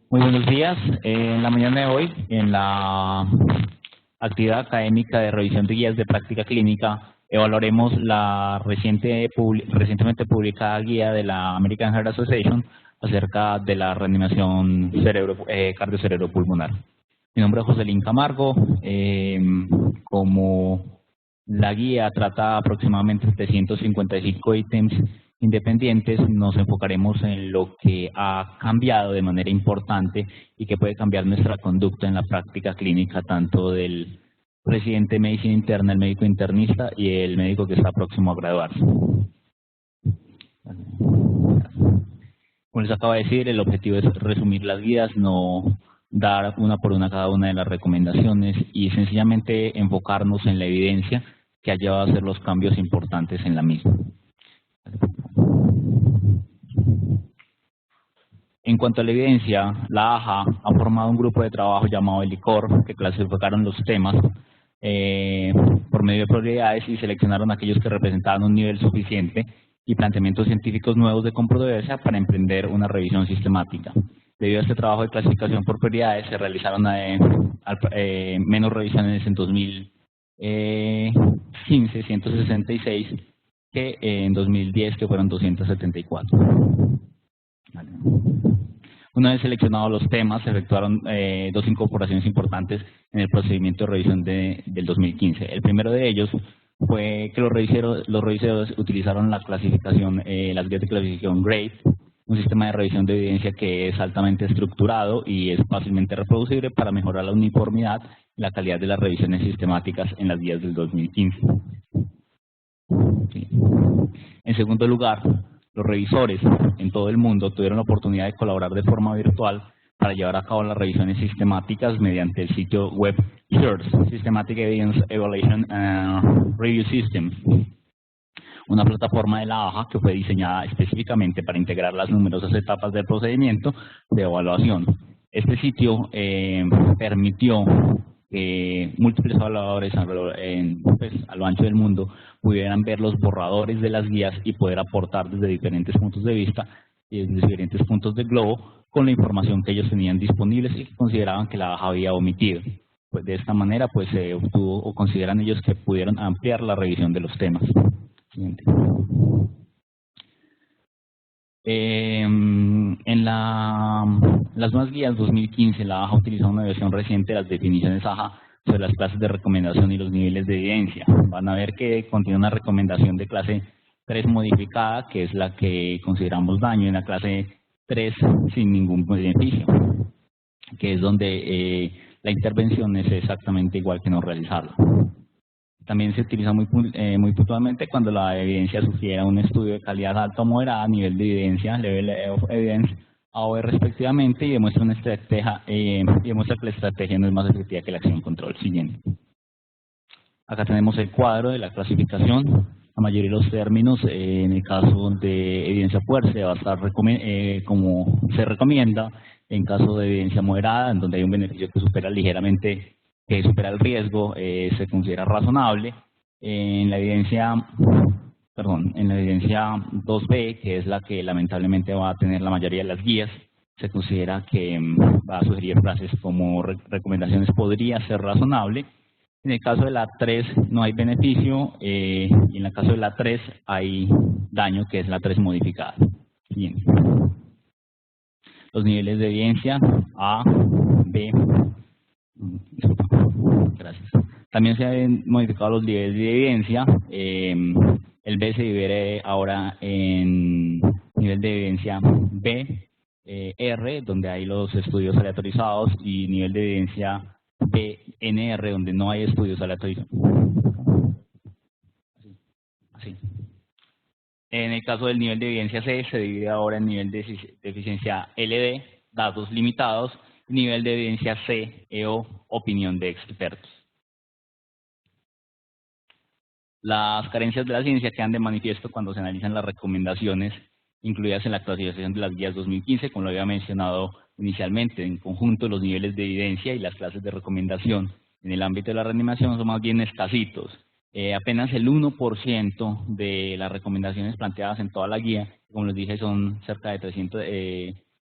Muy buenos días. En la mañana de hoy, en la actividad académica de revisión de guías de práctica clínica, evaluaremos la recientemente publicada guía de la American Heart Association acerca de la reanimación cardiocerebropulmonar. Mi nombre es Joselín Camargo. Como la guía trata aproximadamente 355 ítems independientes, nos enfocaremos en lo que ha cambiado de manera importante y que puede cambiar nuestra conducta en la práctica clínica, tanto del residente de medicina interna, el médico internista y el médico que está próximo a graduarse. Como les acabo de decir, el objetivo es resumir las guías, no dar una por una cada una de las recomendaciones y sencillamente enfocarnos en la evidencia que ha llevado a hacer los cambios importantes en la misma. En cuanto a la evidencia, la AHA ha formado un grupo de trabajo llamado el ICOR, que clasificaron los temas por medio de probabilidades y seleccionaron aquellos que representaban un nivel suficiente y planteamientos científicos nuevos de controversia para emprender una revisión sistemática. Debido a este trabajo de clasificación por prioridades, se realizaron menos revisiones en 2015, 166, que en 2010, que fueron 274. Vale. Una vez seleccionados los temas, se efectuaron dos incorporaciones importantes en el procedimiento de revisión del 2015. El primero de ellos fue que los revisadores utilizaron la clasificación, las guías de clasificación GRADE, un sistema de revisión de evidencia que es altamente estructurado y es fácilmente reproducible para mejorar la uniformidad y la calidad de las revisiones sistemáticas en las guías del 2015. Sí. En segundo lugar, los revisores en todo el mundo tuvieron la oportunidad de colaborar de forma virtual para llevar a cabo las revisiones sistemáticas mediante el sitio web SEARS, Systematic Evidence Evaluation Review System, una plataforma de la AHA que fue diseñada específicamente para integrar las numerosas etapas del procedimiento de evaluación. Este sitio permitió que múltiples evaluadores a lo ancho del mundo pudieran ver los borradores de las guías y poder aportar desde diferentes puntos de vista y desde diferentes puntos del globo con la información que ellos tenían disponibles y que consideraban que la AHA había omitido. Pues de esta manera pues se obtuvo, o consideran ellos, que pudieron ampliar la revisión de los temas. Siguiente. En las nuevas guías 2015, la AHA utiliza una versión reciente de las definiciones AHA sobre las clases de recomendación y los niveles de evidencia. Van a ver que contiene una recomendación de clase 3 modificada, que es la que consideramos daño, en la clase 3 sin ningún beneficio, que es donde la intervención es exactamente igual que no realizarla. También se utiliza muy puntualmente cuando la evidencia sugiere un estudio de calidad alta o moderada, nivel de evidencia, level of evidence, AOE respectivamente, y demuestra que la estrategia no es más efectiva que la acción control. Siguiente. Acá tenemos el cuadro de la clasificación. La mayoría de los términos, en el caso de evidencia fuerte, va a estar como se recomienda. En caso de evidencia moderada, en donde hay un beneficio que supera ligeramente, que supera el riesgo, se considera razonable. En la evidencia 2B, que es la que lamentablemente va a tener la mayoría de las guías, se considera que va a sugerir frases como recomendaciones podría ser razonable. En el caso de la 3 no hay beneficio y en el caso de la 3 hay daño, que es la 3 modificada. Bien. Los niveles de evidencia A, B, gracias. También se han modificado los niveles de evidencia. El B se divide ahora en nivel de evidencia B, R, donde hay los estudios aleatorizados, y nivel de evidencia BNR, donde no hay estudios aleatorizados. Así. En el caso del nivel de evidencia C, se divide ahora en nivel de eficiencia LD, datos limitados, nivel de evidencia C, EO, opinión de expertos. Las carencias de la ciencia quedan de manifiesto cuando se analizan las recomendaciones incluidas en la actualización de las guías 2015, como lo había mencionado inicialmente. En conjunto, los niveles de evidencia y las clases de recomendación en el ámbito de la reanimación son más bien escasitos. Apenas el 1% de las recomendaciones planteadas en toda la guía, como les dije, son cerca de 300,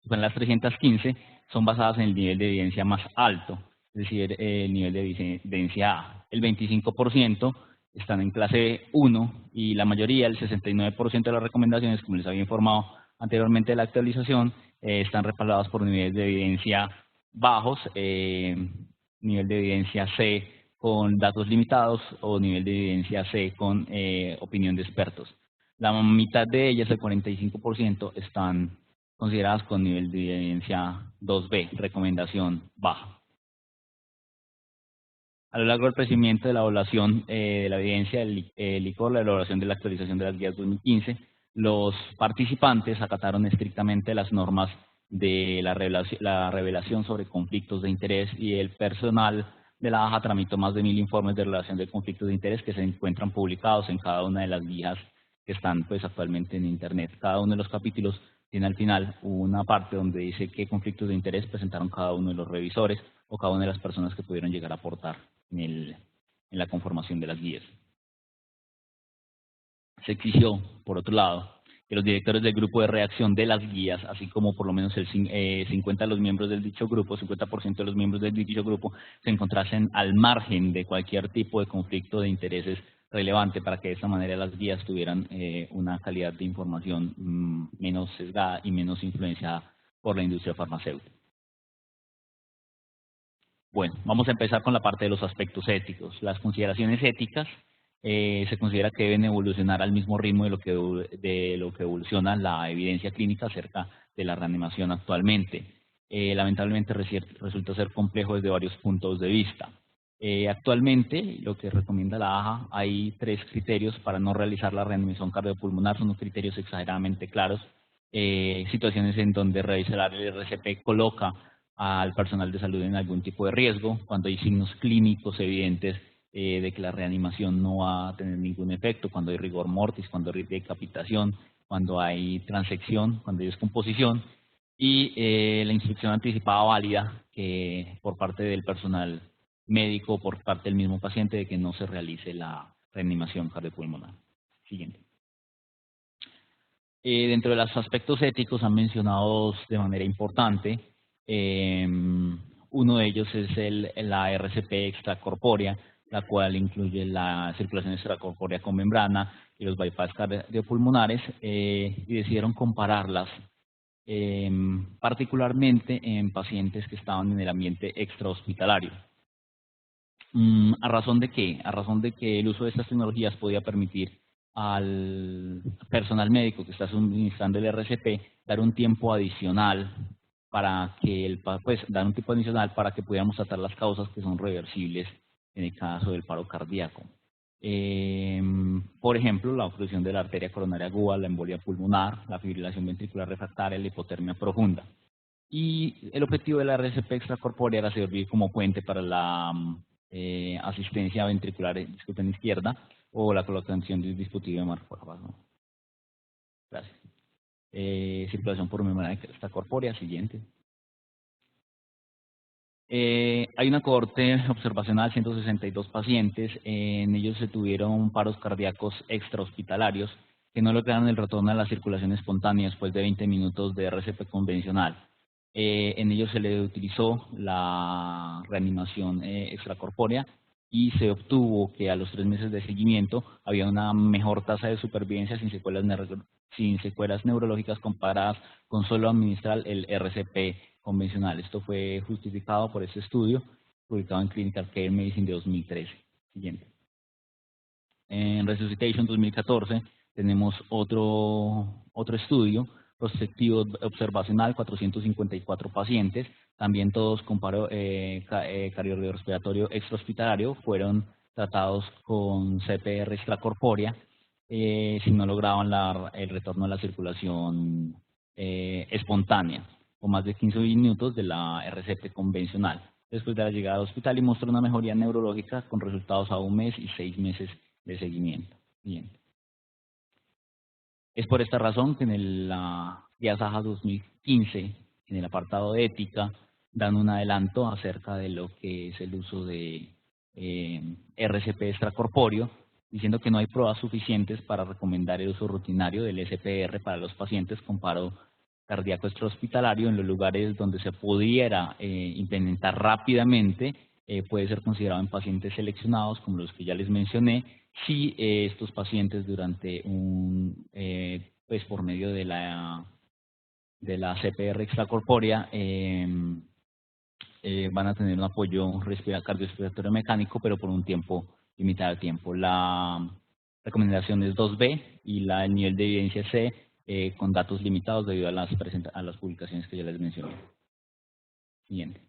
son las 315, son basadas en el nivel de evidencia más alto, es decir, el nivel de evidencia A. El 25% están en clase 1 y la mayoría, el 69% de las recomendaciones, como les había informado anteriormente de la actualización, están respaldadas por niveles de evidencia bajos, nivel de evidencia C con datos limitados o nivel de evidencia C con opinión de expertos. La mitad de ellas, el 45%, están consideradas con nivel de evidencia 2B, recomendación baja. A lo largo del procedimiento de la evaluación de la evidencia del licor, la elaboración de la actualización de las guías 2015, los participantes acataron estrictamente las normas de la revelación sobre conflictos de interés y el personal de la AJA tramitó más de 1000 informes de relación de conflictos de interés que se encuentran publicados en cada una de las guías que están pues actualmente en Internet. Cada uno de los capítulos tiene al final una parte donde dice qué conflictos de interés presentaron cada uno de los revisores o cada una de las personas que pudieron llegar a aportar en la conformación de las guías. Se exigió, por otro lado, que los directores del grupo de redacción de las guías, así como por lo menos el 50% de los miembros del dicho grupo, 50% de los miembros del dicho grupo, se encontrasen al margen de cualquier tipo de conflicto de intereses relevante para que de esta manera las guías tuvieran una calidad de información menos sesgada y menos influenciada por la industria farmacéutica. Bueno, vamos a empezar con la parte de los aspectos éticos. Las consideraciones éticas se considera que deben evolucionar al mismo ritmo de lo que evoluciona la evidencia clínica acerca de la reanimación actualmente. Lamentablemente resulta ser complejo desde varios puntos de vista. Actualmente, lo que recomienda la AJA, hay 3 criterios para no realizar la reanimación cardiopulmonar, son unos criterios exageradamente claros. Situaciones en donde revisar el RCP coloca al personal de salud en algún tipo de riesgo, cuando hay signos clínicos evidentes de que la reanimación no va a tener ningún efecto, cuando hay rigor mortis, cuando hay decapitación, cuando hay transección, cuando hay descomposición, y la instrucción anticipada válida que por parte del personal médico, por parte del mismo paciente, de que no se realice la reanimación cardiopulmonar. Siguiente. Dentro de los aspectos éticos han mencionado de manera importante. Uno de ellos es la RCP extracorpórea, la cual incluye la circulación extracorpórea con membrana y los bypass cardiopulmonares, y decidieron compararlas particularmente en pacientes que estaban en el ambiente extrahospitalario. ¿A razón de qué? A razón de que el uso de estas tecnologías podía permitir al personal médico que está suministrando el RCP dar un tiempo adicional para que pudiéramos tratar las causas que son reversibles en el caso del paro cardíaco. Por ejemplo, la obstrucción de la arteria coronaria aguda, la embolia pulmonar, la fibrilación ventricular refractaria, la hipotermia profunda. Y el objetivo de la RCP extracorpórea era servir como puente para la asistencia ventricular izquierda o la colocación de un dispositivo de marco. Gracias. Circulación por membrana extracorpórea, siguiente. Hay una cohorte observacional, 162 pacientes, en ellos se tuvieron paros cardíacos extrahospitalarios que no lograron el retorno a la circulación espontánea después de 20 minutos de RCP convencional. En ellos se le utilizó la reanimación extracorpórea y se obtuvo que a los 3 meses de seguimiento había una mejor tasa de supervivencia sin secuelas neurológicas comparadas con solo administrar el RCP convencional. Esto fue justificado por este estudio publicado en Clinical Care Medicine de 2013. Siguiente. En Resuscitation 2014 tenemos otro estudio prospectivo observacional, 454 pacientes, también todos con paro cardiorrespiratorio extrahospitalario, fueron tratados con CPR extracorpórea si no lograban el retorno a la circulación espontánea, o más de 15 minutos de la RCP convencional, después de la llegada al hospital, y mostró una mejoría neurológica con resultados a 1 mes y 6 meses de seguimiento. Bien. Es por esta razón que en la guía SAHA 2015, en el apartado de ética, dan un adelanto acerca de lo que es el uso de RCP extracorpóreo, diciendo que no hay pruebas suficientes para recomendar el uso rutinario del SPR para los pacientes con paro cardíaco extrahospitalario en los lugares donde se pudiera implementar rápidamente, puede ser considerado en pacientes seleccionados, como los que ya les mencioné, si estos pacientes durante pues por medio de la CPR extracorpórea van a tener un apoyo cardiorrespiratorio mecánico, pero por un tiempo limitado de tiempo. La recomendación es 2B y el nivel de evidencia C con datos limitados debido a las publicaciones que ya les mencioné. Siguiente.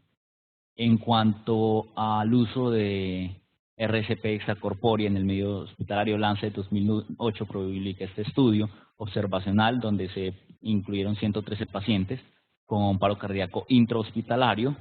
En cuanto al uso de RCP extracorpórea en el medio hospitalario, Lancet 2008 publica este estudio observacional donde se incluyeron 113 pacientes con paro cardíaco intrahospitalario,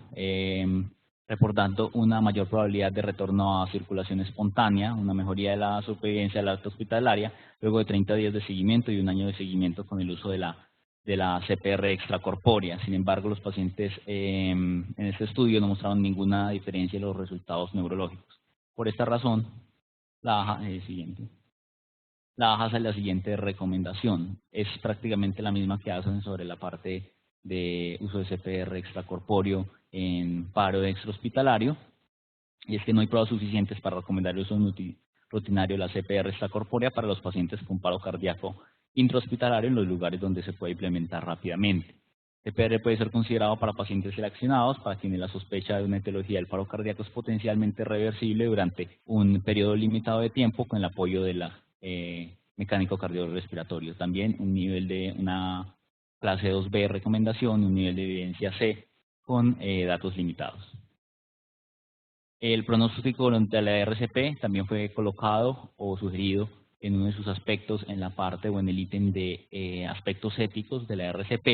reportando una mayor probabilidad de retorno a circulación espontánea, una mejoría de la supervivencia de la alta hospitalaria, luego de 30 días de seguimiento y un año de seguimiento con el uso de la CPR extracorpórea. Sin embargo, los pacientes en este estudio no mostraron ninguna diferencia en los resultados neurológicos. Por esta razón, la AJA hace la siguiente recomendación. Es prácticamente la misma que hacen sobre la parte de uso de CPR extracorpóreo en paro extrahospitalario, y es que no hay pruebas suficientes para recomendar el uso rutinario de la CPR extracorpórea para los pacientes con paro cardíaco intrahospitalario en los lugares donde se puede implementar rápidamente. CPR puede ser considerado para pacientes seleccionados, para quienes la sospecha de una etiología del paro cardíaco es potencialmente reversible durante un periodo limitado de tiempo con el apoyo de la mecánico cardiorrespiratorio. También un nivel de una clase 2B recomendación, un nivel de evidencia C con datos limitados. El pronóstico de la RCP también fue colocado o sugerido en uno de sus aspectos en la parte o en el ítem de aspectos éticos de la RCP,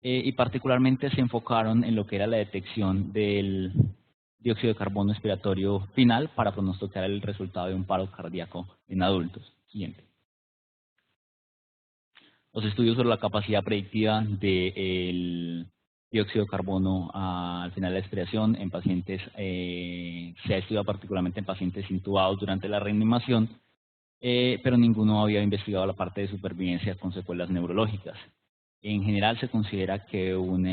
y particularmente se enfocaron en lo que era la detección del dióxido de carbono expiratorio final para pronosticar el resultado de un paro cardíaco en adultos. Siguiente. Los estudios sobre la capacidad predictiva del dióxido de carbono al final de la expiración en pacientes, se ha estudiado particularmente en pacientes intubados durante la reanimación, pero ninguno había investigado la parte de supervivencia con secuelas neurológicas. En general se considera que un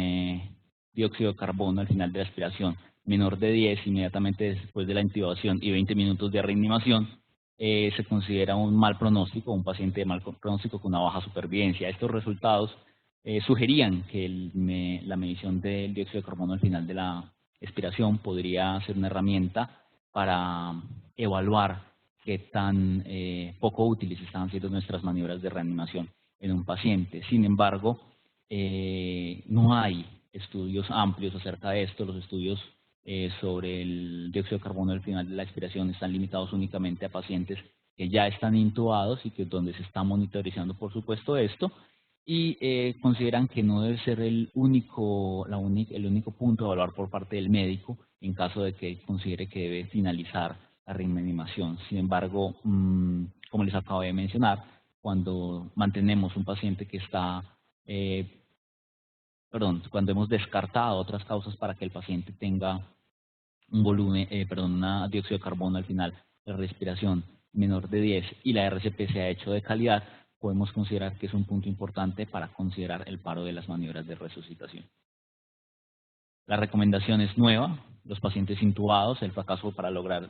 dióxido de carbono al final de la expiración menor de 10 inmediatamente después de la intubación y 20 minutos de reanimación se considera un mal pronóstico, un paciente de mal pronóstico con una baja supervivencia. Estos resultados sugerían que la medición del dióxido de carbono al final de la expiración podría ser una herramienta para evaluar qué tan poco útiles estaban siendo nuestras maniobras de reanimación en un paciente. Sin embargo, no hay estudios amplios acerca de esto. Los estudios sobre el dióxido de carbono al final de la expiración están limitados únicamente a pacientes que ya están intubados y que donde se está monitorizando, por supuesto, esto, y consideran que no debe ser el único punto a evaluar por parte del médico en caso de que considere que debe finalizar la reanimación. Sin embargo, como les acabo de mencionar, cuando mantenemos un paciente que está, cuando hemos descartado otras causas para que el paciente tenga un volumen, una dióxido de carbono al final de respiración menor de 10 y la RCP se ha hecho de calidad, podemos considerar que es un punto importante para considerar el paro de las maniobras de resucitación. La recomendación es nueva. Los pacientes intubados, el fracaso para lograr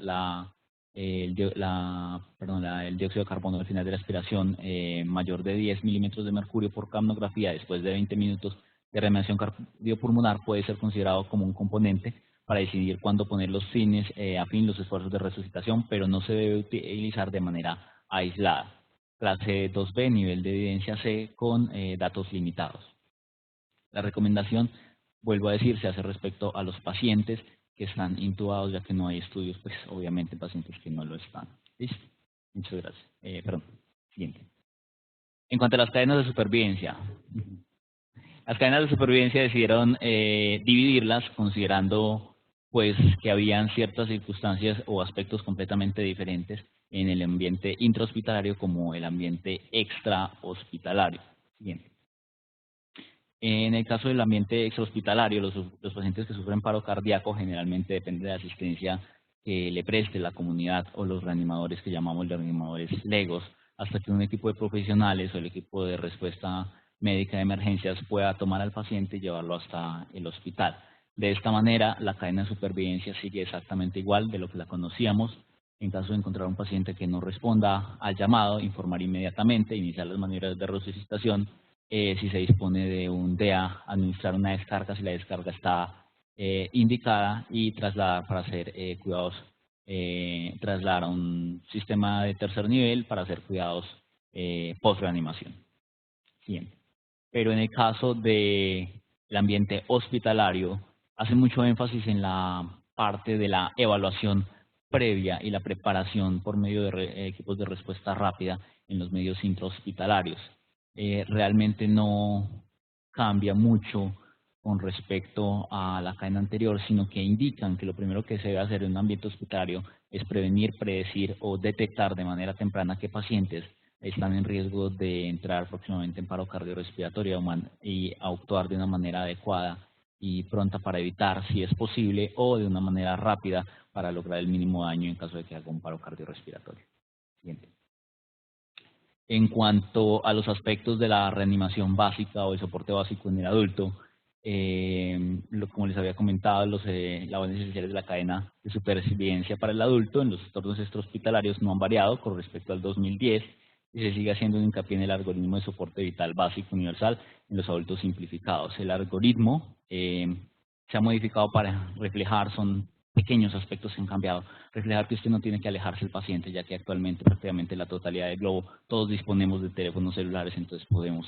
el dióxido de carbono al final de la respiración mayor de 10 milímetros de mercurio por capnografía después de 20 minutos de reanimación cardiopulmonar puede ser considerado como un componente para decidir cuándo poner los fines a fin los esfuerzos de resucitación, pero no se debe utilizar de manera aislada. Clase 2B, nivel de evidencia C con datos limitados. La recomendación, vuelvo a decir, se hace respecto a los pacientes que están intubados, ya que no hay estudios, pues obviamente pacientes que no lo están. ¿Listo? Muchas gracias. Siguiente. En cuanto a las cadenas de supervivencia, las cadenas de supervivencia decidieron dividirlas considerando pues que habían ciertas circunstancias o aspectos completamente diferentes en el ambiente intrahospitalario como el ambiente extrahospitalario. Siguiente. En el caso del ambiente extrahospitalario, los pacientes que sufren paro cardíaco generalmente dependen de la asistencia que le preste la comunidad o los reanimadores que llamamos reanimadores legos, hasta que un equipo de profesionales o el equipo de respuesta médica de emergencias pueda tomar al paciente y llevarlo hasta el hospital. De esta manera, la cadena de supervivencia sigue exactamente igual de lo que la conocíamos. En caso de encontrar un paciente que no responda al llamado, informar inmediatamente, iniciar las maniobras de resucitación. Si se dispone de un DEA, administrar una descarga si la descarga está indicada y trasladar para hacer cuidados, trasladar a un sistema de tercer nivel para hacer cuidados post-reanimación. Bien. Pero en el caso del ambiente hospitalario, hace mucho énfasis en la parte de la evaluación previa y la preparación por medio de equipos de respuesta rápida en los medios intrahospitalarios. Realmente no cambia mucho con respecto a la cadena anterior, sino que indican que lo primero que se debe hacer en un ambiente hospitalario es prevenir, predecir o detectar de manera temprana qué pacientes están en riesgo de entrar próximamente en paro cardiorrespiratorio y actuar de una manera adecuada y pronta para evitar, si es posible, o de una manera rápida para lograr el mínimo daño en caso de que haga un paro cardiorrespiratorio. Siguiente. En cuanto a los aspectos de la reanimación básica o el soporte básico en el adulto, como les había comentado, los labores esenciales de la cadena de supervivencia para el adulto en los entornos extrahospitalarios no han variado con respecto al 2010 y se sigue haciendo un hincapié en el algoritmo de soporte vital básico universal en los adultos simplificados. El algoritmo se ha modificado para reflejar, son pequeños aspectos que han cambiado, reflejar que usted no tiene que alejarse del paciente, ya que actualmente prácticamente la totalidad del globo, todos disponemos de teléfonos celulares, entonces podemos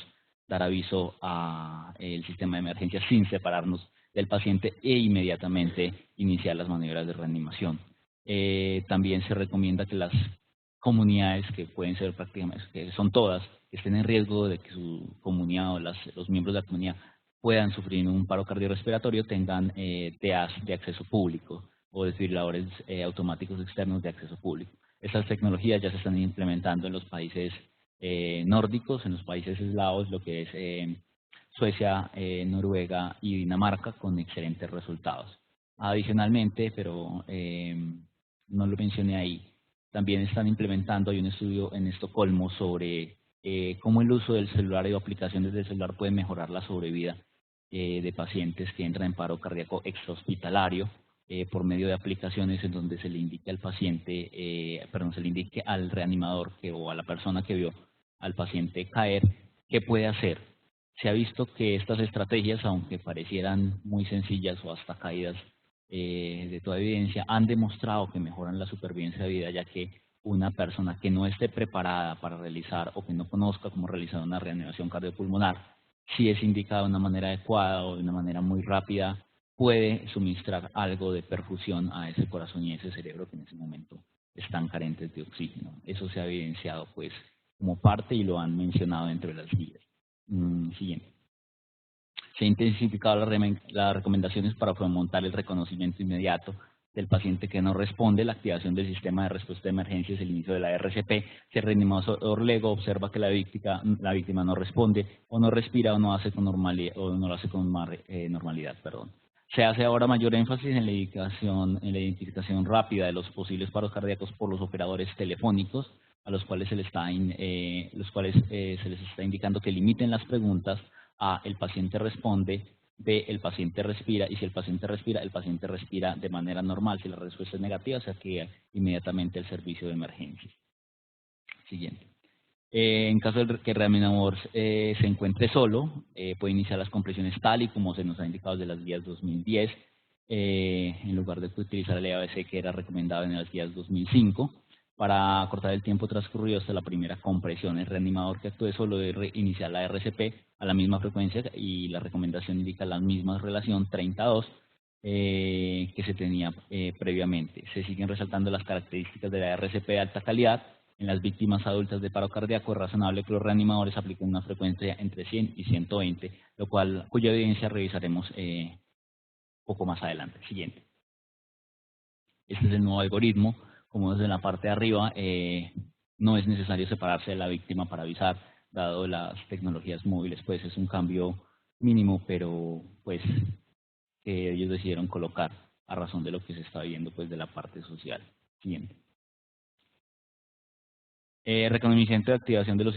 dar aviso al sistema de emergencia sin separarnos del paciente e inmediatamente iniciar las maniobras de reanimación. También se recomienda que las comunidades, que pueden ser prácticamente, que son todas, que estén en riesgo de que su comunidad o los miembros de la comunidad puedan sufrir un paro cardiorrespiratorio, tengan TEAs de acceso público o desfibriladores automáticos externos de acceso público. Estas tecnologías ya se están implementando en los países nórdicos, en los países eslavos, lo que es Suecia, Noruega y Dinamarca, con excelentes resultados. Adicionalmente, pero no lo mencioné ahí, también están implementando, hay un estudio en Estocolmo sobre cómo el uso del celular y aplicaciones del celular puede mejorar la sobrevida de pacientes que entran en paro cardíaco extrahospitalario por medio de aplicaciones en donde se le indique al paciente, se le indique al reanimador o a la persona que vio al paciente caer, qué puede hacer. Se ha visto que estas estrategias, aunque parecieran muy sencillas o hasta caídas de toda evidencia, han demostrado que mejoran la supervivencia de vida, ya que una persona que no esté preparada para realizar o que no conozca cómo realizar una reanimación cardiopulmonar, si es indicada de una manera adecuada o de una manera muy rápida, puede suministrar algo de perfusión a ese corazón y a ese cerebro que en ese momento están carentes de oxígeno. Eso se ha evidenciado pues como parte y lo han mencionado dentro de las guías. Siguiente. Se han intensificado las recomendaciones para fomentar el reconocimiento inmediato del paciente que no responde, la activación del sistema de respuesta de emergencias, el inicio de la RCP. Si el reanimador lego observa que la víctima no responde o no respira o no hace con normalidad, o no lo hace con normalidad. Se hace ahora mayor énfasis en la identificación rápida de los posibles paros cardíacos por los operadores telefónicos, a los cuales se les está indicando que limiten las preguntas a el paciente responde, B, el paciente respira, y si el paciente respira de manera normal. Si la respuesta es negativa, se activa inmediatamente el servicio de emergencia. Siguiente. En caso de que el reanimador se encuentre solo, puede iniciar las compresiones tal y como se nos ha indicado desde las guías 2010, en lugar de utilizar el EABC que era recomendado en las guías 2005. Para acortar el tiempo transcurrido hasta la primera compresión, el reanimador que actúe solo debe iniciar la RCP a la misma frecuencia y la recomendación indica la misma relación 30-2 que se tenía previamente. Se siguen resaltando las características de la RCP de alta calidad. En las víctimas adultas de paro cardíaco es razonable que los reanimadores apliquen una frecuencia entre 100 y 120, cuya evidencia revisaremos poco más adelante. Siguiente. Este es el nuevo algoritmo. Como desde la parte de arriba, no es necesario separarse de la víctima para avisar, dado las tecnologías móviles, pues es un cambio mínimo, pero pues que ellos decidieron colocar a razón de lo que se está viendo pues de la parte social. Siguiente. Reconocimiento de activación de los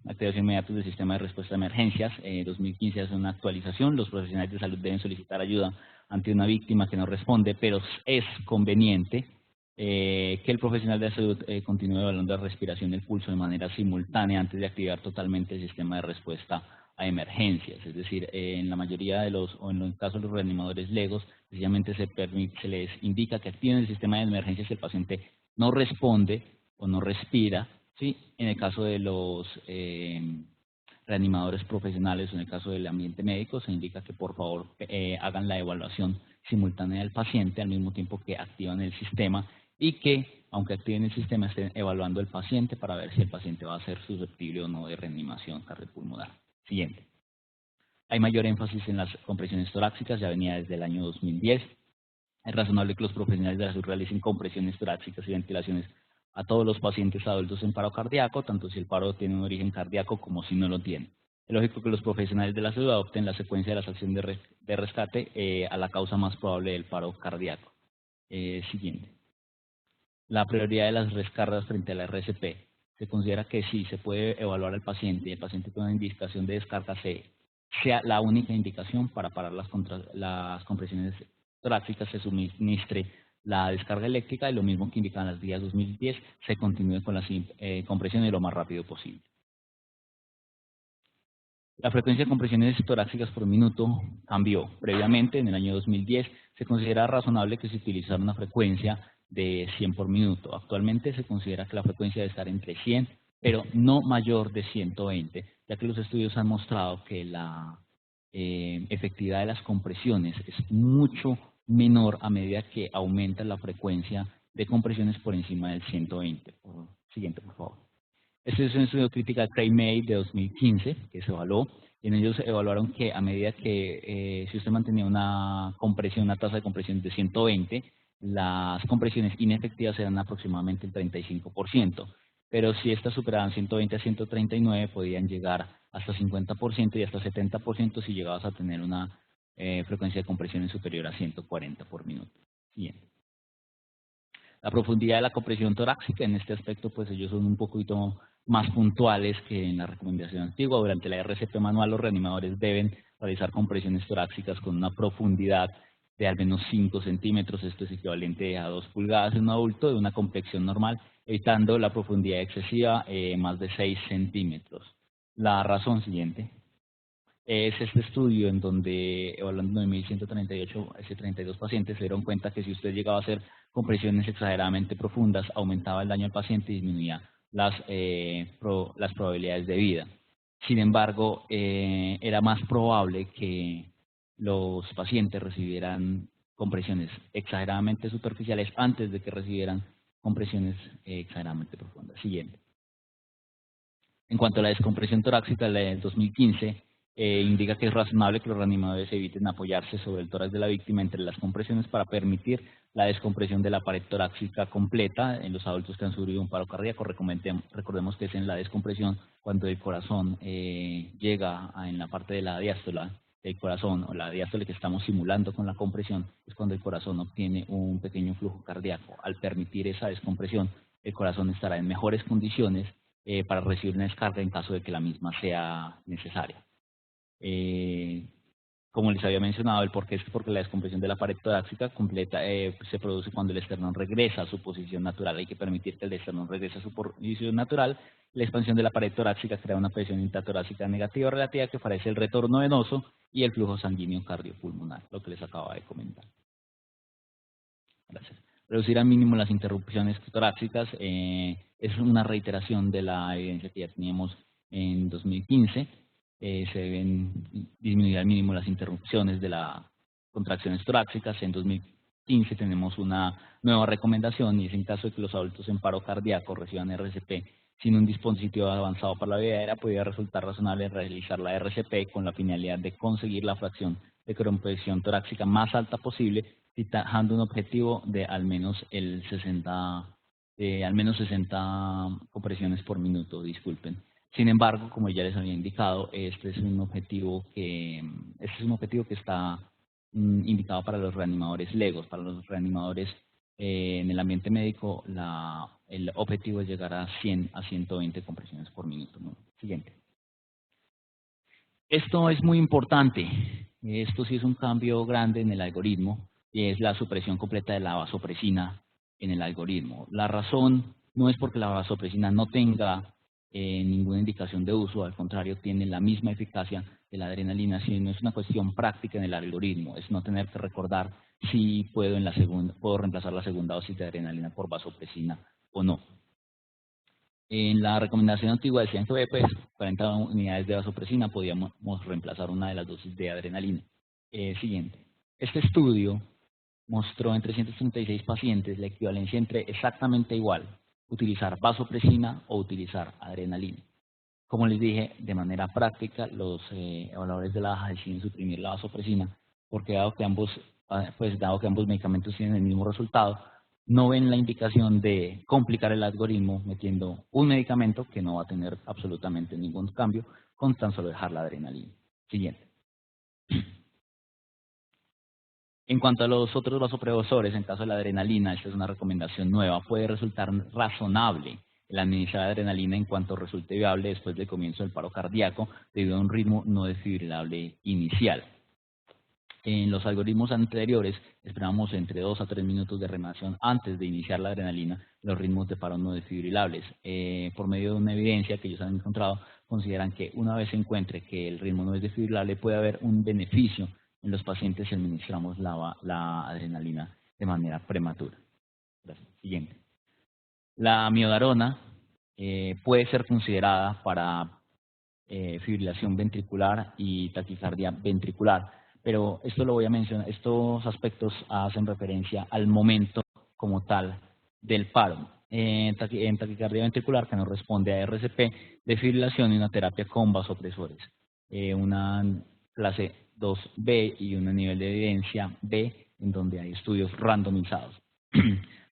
activación inmediata del sistema de respuesta a emergencias. 2015 hace una actualización. Los profesionales de salud deben solicitar ayuda ante una víctima que no responde, pero es conveniente que el profesional de salud continúe evaluando la respiración y el pulso de manera simultánea antes de activar totalmente el sistema de respuesta a emergencias. Es decir, en la mayoría de los, o en el caso de los reanimadores legos, precisamente se les indica que activen el sistema de emergencias si el paciente no responde o no respira, ¿sí? En el caso de los reanimadores profesionales o en el caso del ambiente médico, se indica que por favor hagan la evaluación simultánea del paciente al mismo tiempo que activan el sistema y que, aunque activen el sistema, estén evaluando al paciente para ver si el paciente va a ser susceptible o no de reanimación cardiopulmonar. Siguiente. Hay mayor énfasis en las compresiones torácicas, ya venía desde el año 2010. Es razonable que los profesionales de la salud realicen compresiones torácicas y ventilaciones a todos los pacientes adultos en paro cardíaco, tanto si el paro tiene un origen cardíaco como si no lo tiene. Es lógico que los profesionales de la salud adopten la secuencia de las acciones de rescate a la causa más probable del paro cardíaco. Siguiente. La prioridad de las descargas frente a la RCP. Se considera que sí, se puede evaluar al paciente y el paciente con una indicación de descarga sea la única indicación para parar las compresiones torácicas, se suministre la descarga eléctrica y lo mismo que indican las guías 2010, se continúe con las compresiones lo más rápido posible. La frecuencia de compresiones torácicas por minuto cambió. Previamente, en el año 2010, se considera razonable que se utilizara una frecuencia de 100 por minuto. Actualmente se considera que la frecuencia debe estar entre 100, pero no mayor de 120, ya que los estudios han mostrado que la efectividad de las compresiones es mucho menor a medida que aumenta la frecuencia de compresiones por encima del 120. Siguiente, por favor. Este es un estudio crítica de Craig May de 2015 que se evaluó. Y en ellos evaluaron que a medida que si usted mantenía una compresión, una tasa de compresión de 120, las compresiones inefectivas eran aproximadamente el 35%. Pero si estas superaban 120 a 139, podían llegar hasta 50% y hasta 70% si llegabas a tener una frecuencia de compresiones superior a 140 por minuto. Siguiente. La profundidad de la compresión torácica, en este aspecto, pues ellos son un poquito más puntuales que en la recomendación antigua. Durante la RCP manual, los reanimadores deben realizar compresiones torácicas con una profundidad de al menos 5 centímetros, esto es equivalente a 2 pulgadas en un adulto de una complexión normal, evitando la profundidad excesiva más de 6 centímetros. La razón siguiente es este estudio en donde, evaluando 9.138 a 32 pacientes, se dieron cuenta que si usted llegaba a hacer compresiones exageradamente profundas, aumentaba el daño al paciente y disminuía las probabilidades de vida. Sin embargo, era más probable que los pacientes recibieran compresiones exageradamente superficiales antes de que recibieran compresiones exageradamente profundas. Siguiente. En cuanto a la descompresión torácica, la del 2015 indica que es razonable que los reanimadores eviten apoyarse sobre el tórax de la víctima entre las compresiones para permitir la descompresión de la pared torácica completa en los adultos que han sufrido un paro cardíaco. Recordemos que es en la descompresión cuando el corazón llega en la parte de la diástole del corazón, o la diástole que estamos simulando con la compresión, es cuando el corazón obtiene un pequeño flujo cardíaco. Al permitir esa descompresión, el corazón estará en mejores condiciones para recibir una descarga en caso de que la misma sea necesaria. Como les había mencionado, el porqué es porque la descompresión de la pared torácica completa se produce cuando el esternón regresa a su posición natural. Hay que permitir que el esternón regrese a su posición natural. La expansión de la pared torácica crea una presión intratorácica negativa relativa que favorece el retorno venoso y el flujo sanguíneo cardiopulmonar, lo que les acaba de comentar. Gracias. Reducir al mínimo las interrupciones torácicas es una reiteración de la evidencia que ya teníamos en 2015. Se deben disminuir al mínimo las interrupciones de las contracciones torácicas. En 2015 tenemos una nueva recomendación y es en caso de que los adultos en paro cardíaco reciban RCP sin un dispositivo avanzado para la vía aérea, podría resultar razonable realizar la RCP con la finalidad de conseguir la fracción de compresión torácica más alta posible, fijando un objetivo de al menos 60 compresiones por minuto, disculpen. Sin embargo, como ya les había indicado, este es un objetivo que está indicado para los reanimadores legos. Para los reanimadores En el ambiente médico, el objetivo es llegar a 100 a 120 compresiones por minuto, ¿no? Siguiente. Esto es muy importante. Esto sí es un cambio grande en el algoritmo, y es la supresión completa de la vasopresina en el algoritmo. La razón no es porque la vasopresina no tenga ninguna indicación de uso, al contrario, tiene la misma eficacia de la adrenalina, sino es una cuestión práctica en el algoritmo, es no tener que recordar si puedo reemplazar la segunda dosis de adrenalina por vasopresina o no. En la recomendación antigua decían que pues 40 unidades de vasopresina podíamos reemplazar una de las dosis de adrenalina. Siguiente. Este estudio mostró en 336 pacientes la equivalencia entre exactamente igual, utilizar vasopresina o utilizar adrenalina. Como les dije, de manera práctica, los evaluadores de la AJA deciden suprimir la vasopresina, porque dado que ambos medicamentos tienen el mismo resultado, no ven la indicación de complicar el algoritmo metiendo un medicamento que no va a tener absolutamente ningún cambio con tan solo dejar la adrenalina. Siguiente. En cuanto a los otros vasopresores, en caso de la adrenalina, esta es una recomendación nueva, puede resultar razonable el administrar adrenalina en cuanto resulte viable después del comienzo del paro cardíaco debido a un ritmo no desfibrilable inicial. En los algoritmos anteriores esperábamos entre 2 a 3 minutos de reanimación antes de iniciar la adrenalina los ritmos de paro no desfibrilables. Por medio de una evidencia que ellos han encontrado, consideran que una vez se encuentre que el ritmo no es desfibrilable puede haber un beneficio en los pacientes si administramos la adrenalina de manera prematura. Gracias. Siguiente. La miodarona puede ser considerada para fibrilación ventricular y taquicardia ventricular, pero esto lo voy a mencionar, estos aspectos hacen referencia al momento como tal del paro. En taquicardia ventricular, que no responde a RCP, desfibrilación y una terapia con vasopresores, una clase 2B y un nivel de evidencia B, en donde hay estudios randomizados.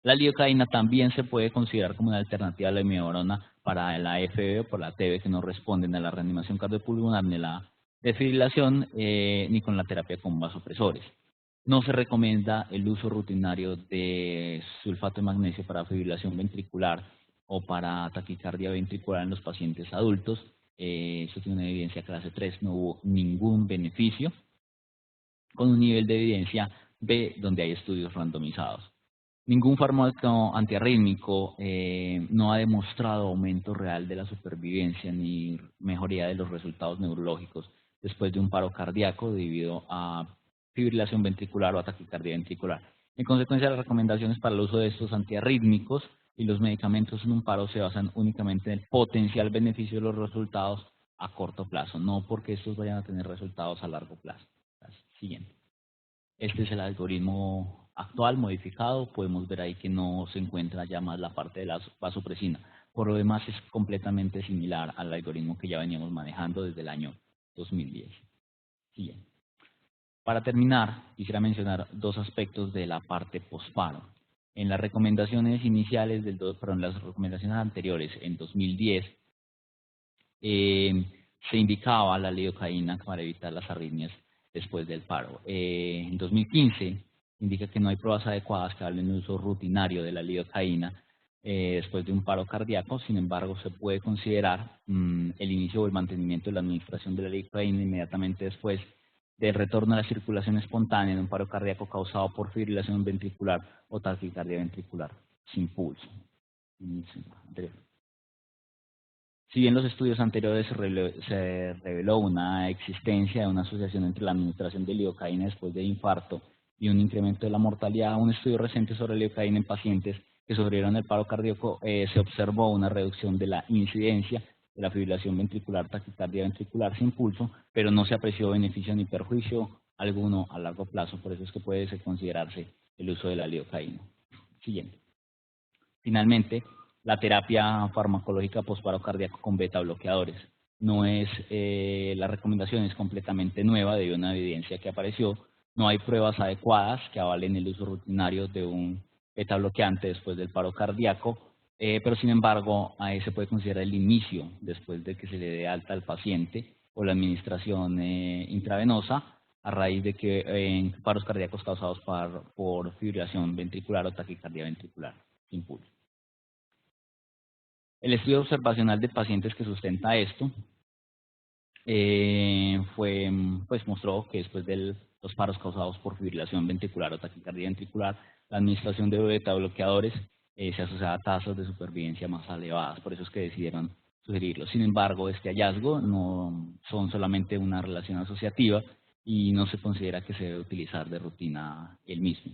La lidocaína también se puede considerar como una alternativa a la miodarona para la FB o por la TB, que no responden a la reanimación cardiopulmonar ni la desfibrilación ni con la terapia con vasopresores. No se recomienda el uso rutinario de sulfato de magnesio para fibrilación ventricular o para taquicardia ventricular en los pacientes adultos. Eso tiene una evidencia clase 3, no hubo ningún beneficio, con un nivel de evidencia B donde hay estudios randomizados. Ningún fármaco antiarrítmico no ha demostrado aumento real de la supervivencia ni mejoría de los resultados neurológicos después de un paro cardíaco debido a fibrilación ventricular o a taquicardia ventricular. En consecuencia, las recomendaciones para el uso de estos antiarrítmicos y los medicamentos en un paro se basan únicamente en el potencial beneficio de los resultados a corto plazo, no porque estos vayan a tener resultados a largo plazo. Siguiente. Este es el algoritmo actual modificado. Podemos ver ahí que no se encuentra ya más la parte de la vasopresina. Por lo demás es completamente similar al algoritmo que ya veníamos manejando desde el año 2010. Siguiente. Para terminar, quisiera mencionar dos aspectos de la parte posparo. En las recomendaciones iniciales, las recomendaciones anteriores, en 2010, se indicaba la lidocaína para evitar las arritmias después del paro. En 2015 indica que no hay pruebas adecuadas que hablen de uso rutinario de la lidocaína después de un paro cardíaco. Sin embargo, se puede considerar el inicio o el mantenimiento de la administración de la lidocaína inmediatamente después del retorno a la circulación espontánea en un paro cardíaco causado por fibrilación ventricular o taquicardia ventricular sin pulso. Si bien los estudios anteriores se reveló una existencia de una asociación entre la administración de lidocaína después de infarto y un incremento de la mortalidad, un estudio reciente sobre lidocaína en pacientes que sufrieron el paro cardíaco se observó una reducción de la incidencia de la fibrilación ventricular, taquicardia ventricular sin pulso, pero no se apreció beneficio ni perjuicio alguno a largo plazo, por eso es que puede considerarse el uso de la lidocaína. Siguiente. Finalmente, la terapia farmacológica postparo cardíaco con beta bloqueadores. No es, la recomendación es completamente nueva debido a una evidencia que apareció. No hay pruebas adecuadas que avalen el uso rutinario de un beta bloqueante después del paro cardíaco, pero sin embargo ahí se puede considerar el inicio después de que se le dé alta al paciente o la administración intravenosa a raíz de que en paros cardíacos causados por fibrilación ventricular o taquicardia ventricular impulso. El estudio observacional de pacientes que sustenta esto pues mostró que después de los paros causados por fibrilación ventricular o taquicardia ventricular, la administración de beta bloqueadores se asociaba a tasas de supervivencia más elevadas, por eso es que decidieron sugerirlo. Sin embargo, este hallazgo no son solamente una relación asociativa y no se considera que se debe utilizar de rutina el mismo.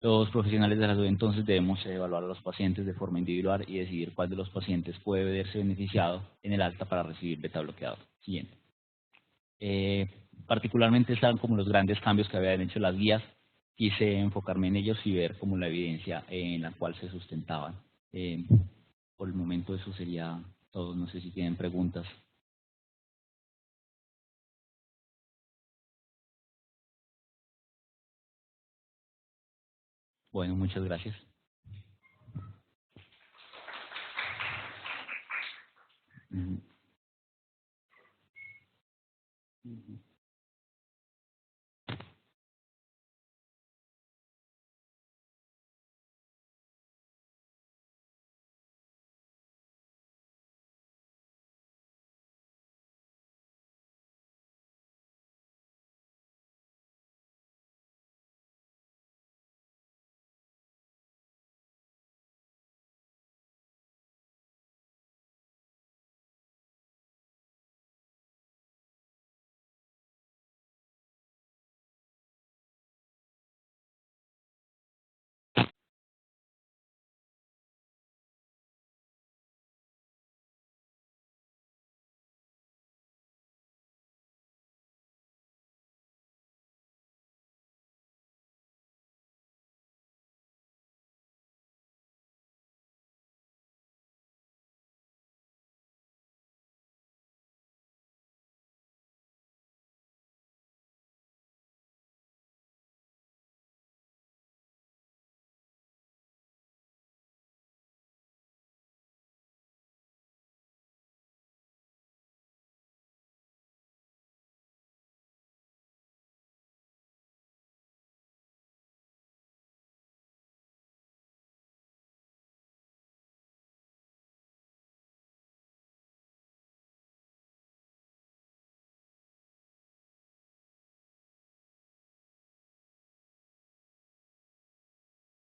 Los profesionales de la salud entonces debemos evaluar a los pacientes de forma individual y decidir cuál de los pacientes puede verse beneficiado en el alta para recibir beta bloqueador. Siguiente. Particularmente están como los grandes cambios que habían hecho las guías. Quise enfocarme en ellos y ver como la evidencia en la cual se sustentaban. Por el momento eso sería todo. No sé si tienen preguntas. Bueno, muchas gracias. Ujú.